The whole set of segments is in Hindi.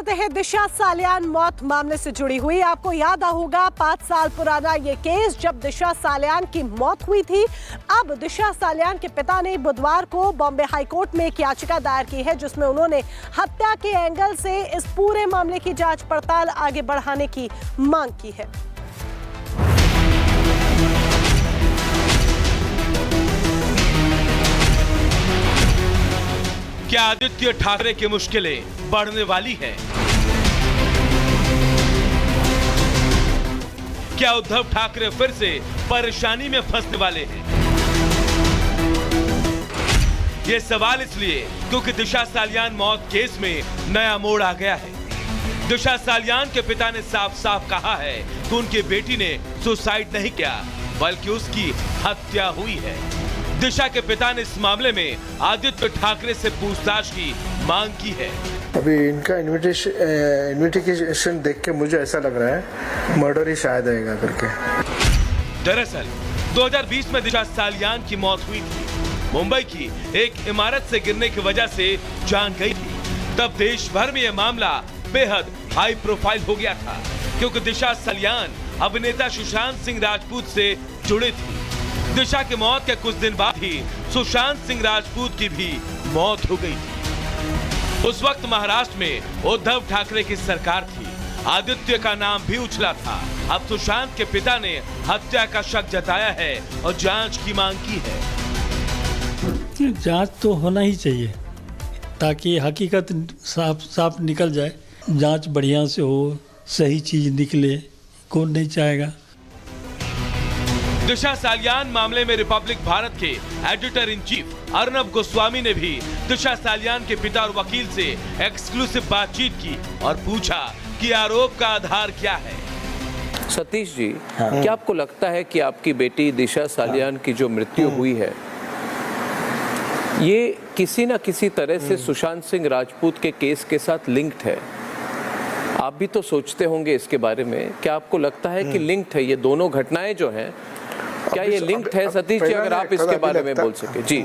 करते हैं दिशा सालियान मौत मामले से जुड़ी हुई। आपको याद होगा 5 साल पुराना ये केस जब दिशा सालियान की मौत हुई थी। अब दिशा सालियान के पिता ने बुधवार को बॉम्बे हाईकोर्ट में एक याचिका दायर की है जिसमें उन्होंने हत्या के एंगल से इस पूरे मामले की जांच पड़ताल आगे बढ़ाने की मांग की है। क्या आदित्य ठाकरे की मुश्किलें बढ़ने वाली हैं? क्या उद्धव ठाकरे फिर से परेशानी में फंसने वाले हैं? ये सवाल इसलिए क्योंकि दिशा सालियान मौत केस में नया मोड़ आ गया है। दिशा सालियान के पिता ने साफ साफ कहा है कि उनकी बेटी ने सुसाइड नहीं किया बल्कि उसकी हत्या हुई है। दिशा के पिता ने इस मामले में आदित्य ठाकरे से पूछताछ की मांग की है। अभी इनका इन्वेस्टिगेशन देख के मुझे ऐसा लग रहा है मर्डर ही शायद आएगा करके। दरअसल 2020 में दिशा सालियान की मौत हुई थी। मुंबई की एक इमारत से गिरने की वजह से जान गई थी। तब देश भर में यह मामला बेहद हाई प्रोफाइल हो गया था क्योंकि दिशा सालियान अभिनेता सुशांत सिंह राजपूत से जुड़े थी। दिशा की मौत के कुछ दिन बाद ही सुशांत सिंह राजपूत की भी मौत हो गई थी। उस वक्त महाराष्ट्र में उद्धव ठाकरे की सरकार थी। आदित्य का नाम भी उछला था। अब सुशांत के पिता ने हत्या का शक जताया है और जांच की मांग की है। जांच तो होना ही चाहिए ताकि हकीकत साफ साफ निकल जाए। जांच बढ़िया से हो, सही चीज निकले, कौन नहीं चाहेगा। दिशा सालियान मामले में रिपब्लिक भारत के editor in chief Arnab Goswami ने भी दिशा सालियान के पिता और वकील से एक्सक्लूसिव बातचीत की और पूछा कि आरोप का आधार क्या है। सतीश जी, क्या आपको लगता है कि आपकी बेटी दिशा सालियान की जो मृत्यु हुई है ये किसी न किसी तरह से सुशांत सिंह राजपूत के केस के साथ लिंक्ड है? आप भी तो सोचते होंगे इसके बारे में। क्या आपको लगता है कि लिंक्ड है ये दोनों घटनाएं जो हैं? क्या ये लिंक्ड है सतीश जी? अगर आप इसके बारे में बोल सके। जी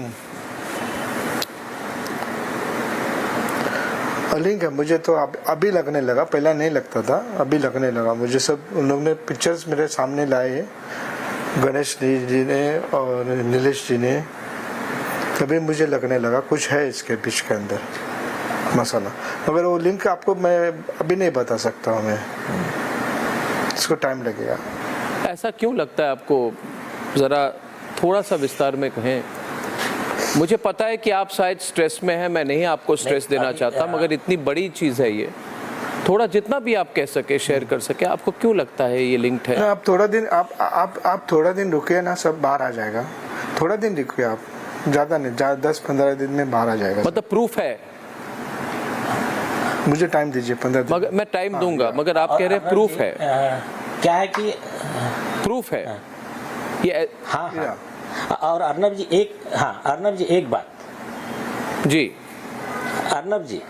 लिंक है। मुझे तो अभी लगने लगा, पहला नहीं लगता था, अभी लगने लगा मुझे। सब उन लोगों ने पिक्चर्स मेरे सामने लाए, गणेश जी ने और नीलेश जी ने, तभी मुझे लगने लगा कुछ है इसके बीच के अंदर मसाला। मगर वो लिंक आपको मैं अभी नहीं बता सकता हूँ, मैं इसको टाइम लगेगा। ऐसा क्यों लगता है आपको? जरा थोड़ा सा विस्तार में कहें। मुझे पता है कि आप शायद स्ट्रेस में हैं, मैं नहीं आपको स्ट्रेस देना चाहता, मगर इतनी बड़ी चीज़ है ये, थोड़ा जितना भी आप कह सके शेयर कर सके। आपको क्यों लगता है ये लिंक्ड है? आप थोड़ा दिन आप थोड़ा दिन रुकिए ना, सब बाहर आ जाएगा। थोड़ा दिन रुकिए आप, ज़्यादा नहीं, 10-15 दिन में बाहर आ जाएगा। मतलब प्रूफ है? मुझे टाइम दीजिए 15 दिन। मगर मैं टाइम दूंगा, मगर आप कह रहे हैं प्रूफ है। क्या है कि प्रूफ है ये? हाँ। और अर्नब जी एक बात। जी अर्नब जी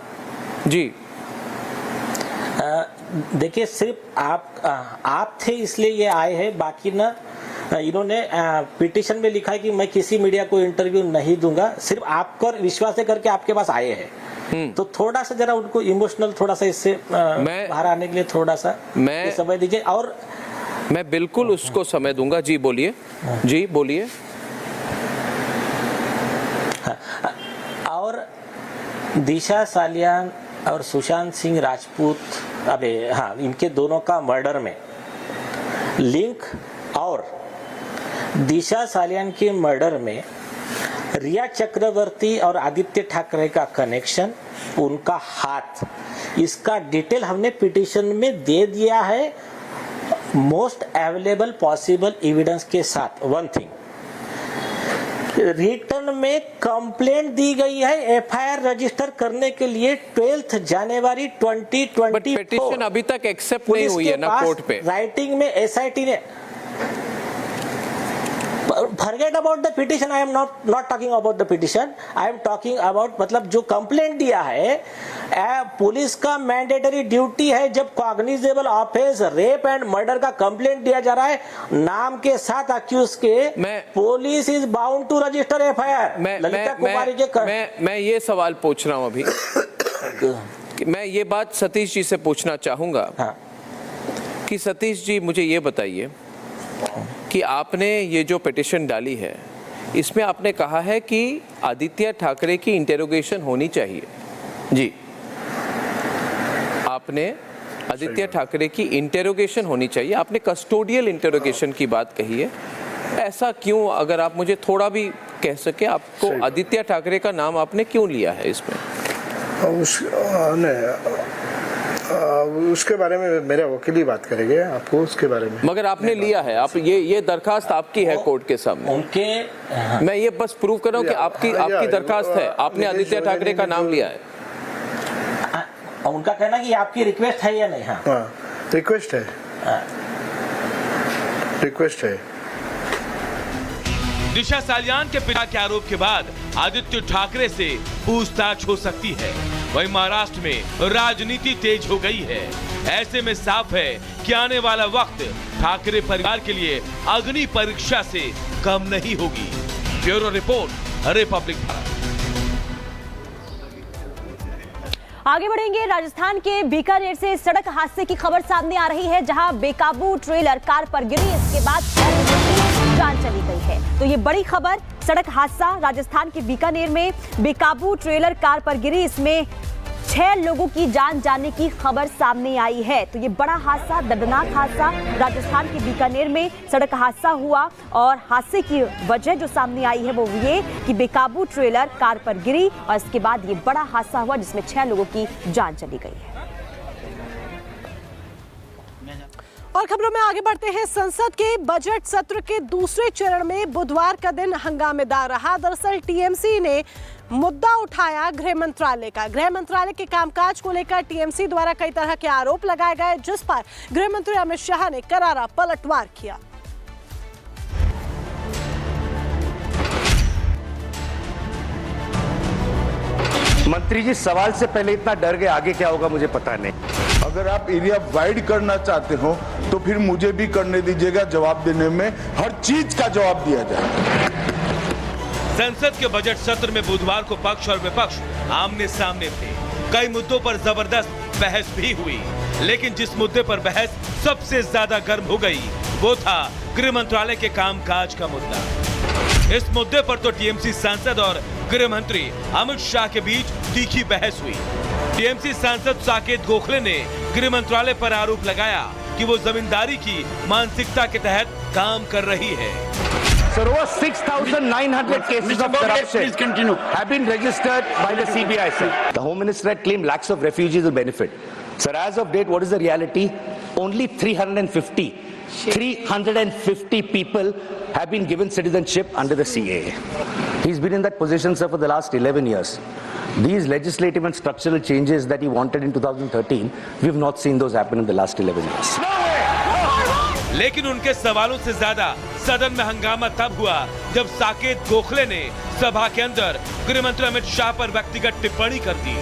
देखिए, सिर्फ आप थे इसलिए ये आए हैं, बाकी ना इन्होंने पिटीशन में लिखा है कि मैं किसी मीडिया को इंटरव्यू नहीं दूंगा, सिर्फ आपको विश्वास करके आपके पास आए हैं। तो थोड़ा सा जरा उनको इमोशनल थोड़ा सा इससे बाहर आने के लिए थोड़ा सा समय दीजिए। और मैं बिल्कुल उसको समय दूंगा। जी बोलिए। जी बोलिए। और दिशा सालियान और सुशांत सिंह राजपूत, इनके दोनों का मर्डर में लिंक, और दिशा सालियान के मर्डर में रिया चक्रवर्ती और आदित्य ठाकरे का कनेक्शन, उनका हाथ, इसका डिटेल हमने पिटीशन में दे दिया है मोस्ट अवेलेबल पॉसिबल एविडेंस के साथ। वन थिंग, रिटर्न में कंप्लेंट दी गई है एफआईआर रजिस्टर करने के लिए 12 जनवरी 2024। पिटीशन अभी तक एक्सेप्ट नहीं हुई है ना कोर्ट पे। राइटिंग में एसआईटी ने, forget about the petition, I am not talking about the petition, I am talking about मतलब जो कंप्लेंट दिया है, पुलिस का मैंडेटरी ड्यूटी है जब cognizable offence rape and murder का कंप्लेंट दिया जा रहा है नाम के साथ अक्यूज के, police is bound to register FIR. मैं ये सवाल पूछ रहा हूं अभी कि मैं ये बात सतीश जी से पूछना चाहूँगा हाँ कि सतीश जी मुझे ये बताइए कि आपने ये जो पिटिशन डाली है इसमें आपने कहा है कि आदित्य ठाकरे की इंटेरोगेशन होनी चाहिए। जी, आपने आदित्य ठाकरे की इंटेरोगेशन होनी चाहिए, आपने कस्टोडियल इंटेरोगेशन की बात कही है। ऐसा क्यों, अगर आप मुझे थोड़ा भी कह सके, आपको आदित्य ठाकरे का नाम आपने क्यों लिया है इसमें? उसके बारे में मेरे वकील ही बात करेंगे आपको उसके बारे में। मगर आपने लिया है, आप ये दरखास्त आपकी है कोर्ट के सामने। उनके मैं ये बस प्रूव कर रहा हूँ कि आपकी दरखास्त है, आपने आदित्य ठाकरे का नाम लिया है। उनका कहना कि आपकी रिक्वेस्ट है या नहीं? हाँ रिक्वेस्ट है, रिक्वेस्ट है। दिशा सालियान के पिता के आरोप के बाद आदित्य ठाकरे से पूछताछ हो सकती है। वहीं महाराष्ट्र में राजनीति तेज हो गई है। ऐसे में साफ है कि आने वाला वक्त ठाकरे परिवार के लिए अग्नि परीक्षा से कम नहीं होगी। Bureau report, Republic Bharat. आगे बढ़ेंगे। राजस्थान के बीकानेर से सड़क हादसे की खबर सामने आ रही है, जहां बेकाबू ट्रेलर कार पर गिरी, इसके बाद 6 लोगों की जान चली गई है। तो ये बड़ी खबर, सड़क हादसा राजस्थान के बीकानेर में बेकाबू ट्रेलर कार पर गिरी, इसमें 6 लोगों की जान जाने की खबर सामने आई है। तो ये बड़ा हादसा, दर्दनाक हादसा राजस्थान के बीकानेर में सड़क हादसा हुआ, और हादसे की वजह जो सामने आई है वो ये कि बेकाबू ट्रेलर कार पर गिरी, और इसके बाद ये बड़ा हादसा हुआ जिसमें 6 लोगों की जान चली गई है। और खबरों में आगे बढ़ते हैं। संसद के बजट सत्र के दूसरे चरण में बुधवार का दिन हंगामेदार रहा। दरअसल टीएमसी ने मुद्दा उठाया गृह मंत्रालय का। गृह मंत्रालय के कामकाज को लेकर टीएमसी द्वारा कई तरह के आरोप लगाए गए, जिस पर गृह मंत्री अमित शाह ने करारा पलटवार किया। मंत्री जी, सवाल से पहले इतना डर गए, आगे क्या होगा मुझे पता नहीं। अगर आप एरिया वाइड करना चाहते हो तो फिर मुझे भी करने दीजिएगा, जवाब देने में हर चीज का जवाब दिया जाए। संसद के बजट सत्र में बुधवार को पक्ष और विपक्ष आमने सामने थे। कई मुद्दों पर जबरदस्त बहस भी हुई, लेकिन जिस मुद्दे पर बहस सबसे ज्यादा गर्म हो गई वो था गृह मंत्रालय के कामकाज का मुद्दा। इस मुद्दे पर तो टीएमसी सांसद और गृह मंत्री अमित शाह के बीच तीखी बहस हुई। टीएमसी सांसद साकेत गोखले ने गृह मंत्रालय पर आरोप लगाया कि वो जमींदारी की मानसिकता के तहत काम कर रही है। Sir, over 6,900 cases of corruption have been registered by the CBI, sir. The Home Minister had claimed lakhs of refugees will benefit. Sir, as of date, what is the reality? Only 350 people have been given citizenship under the CAA. He's been in that position, sir, for the last 11 years. These legislative and structural changes that he wanted in 2013, we have not seen those happen in the last 11 years. लेकिन उनके सवालों से ज्यादा सदन में हंगामा तब हुआ जब साकेत गोखले ने सभा के अंदर गृह मंत्री अमित शाह पर व्यक्तिगत टिप्पणी कर दी।